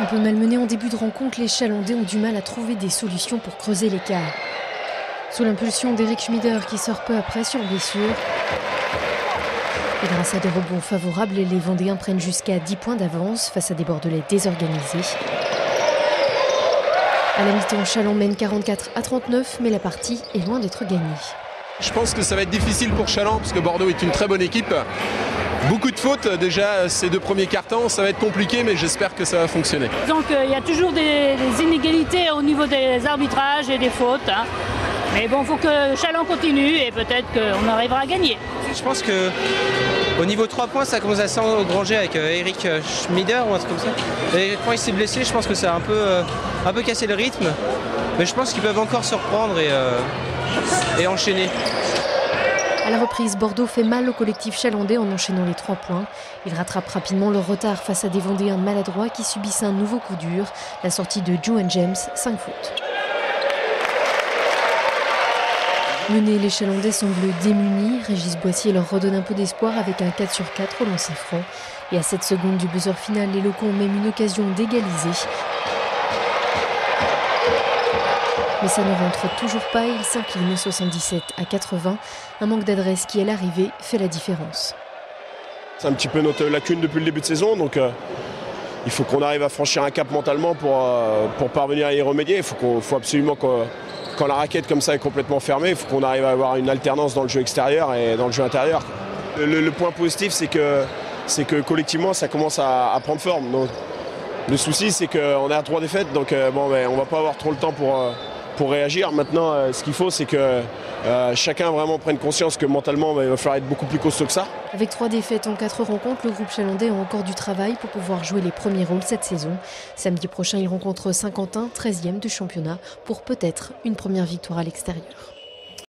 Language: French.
Un peu malmenés en début de rencontre, les Chalandais ont du mal à trouver des solutions pour creuser l'écart. Sous l'impulsion d'Eric Schmieder qui sort peu après sur blessure. Et grâce à des rebonds favorables, les Vendéens prennent jusqu'à 10 points d'avance face à des Bordelais désorganisés. À la mi-temps, Chaland mène 44-39, mais la partie est loin d'être gagnée. Je pense que ça va être difficile pour Chaland parce que Bordeaux est une très bonne équipe. Beaucoup de fautes déjà ces deux premiers quarts-temps, ça va être compliqué mais j'espère que ça va fonctionner. Donc il y a toujours des inégalités au niveau des arbitrages et des fautes. Mais bon, il faut que Chaland continue et peut-être qu'on arrivera à gagner. Je pense qu'au niveau 3 points, ça commence à s'engranger avec Eric Schmieder ou un truc comme ça. Et quand il s'est blessé, je pense que ça a un peu cassé le rythme. Mais je pense qu'ils peuvent encore se reprendre et enchaîner. À la reprise, Bordeaux fait mal au collectif chalandais en enchaînant les 3 points. Ils rattrapent rapidement leur retard face à des Vendéens maladroits qui subissent un nouveau coup dur. La sortie de Juan James, 5 fautes. Menés, les Chalandais semblent démunis. Régis Boissier leur redonne un peu d'espoir avec un 4 sur 4 au lancer franc. Et à 7 secondes du buzzer final, les locaux ont même une occasion d'égaliser. Mais ça ne rentre toujours pas, ils s'inclinent 77-80. Un manque d'adresse qui, à l'arrivée, fait la différence. C'est un petit peu notre lacune depuis le début de saison, donc il faut qu'on arrive à franchir un cap mentalement pour parvenir à y remédier. Il faut absolument quand la raquette comme ça est complètement fermée, il faut qu'on arrive à avoir une alternance dans le jeu extérieur et dans le jeu intérieur. Le point positif, c'est que collectivement, ça commence à prendre forme. Donc, le souci, c'est qu'on est à 3 défaites, donc on ne va pas avoir trop le temps pour réagir. Maintenant, ce qu'il faut, c'est que chacun vraiment prenne conscience que mentalement, il va falloir être beaucoup plus costaud que ça. Avec 3 défaites en 4 rencontres, le groupe chalandais a encore du travail pour pouvoir jouer les premiers rôles cette saison. Samedi prochain, il rencontre Saint-Quentin, 13e du championnat, pour peut-être une première victoire à l'extérieur.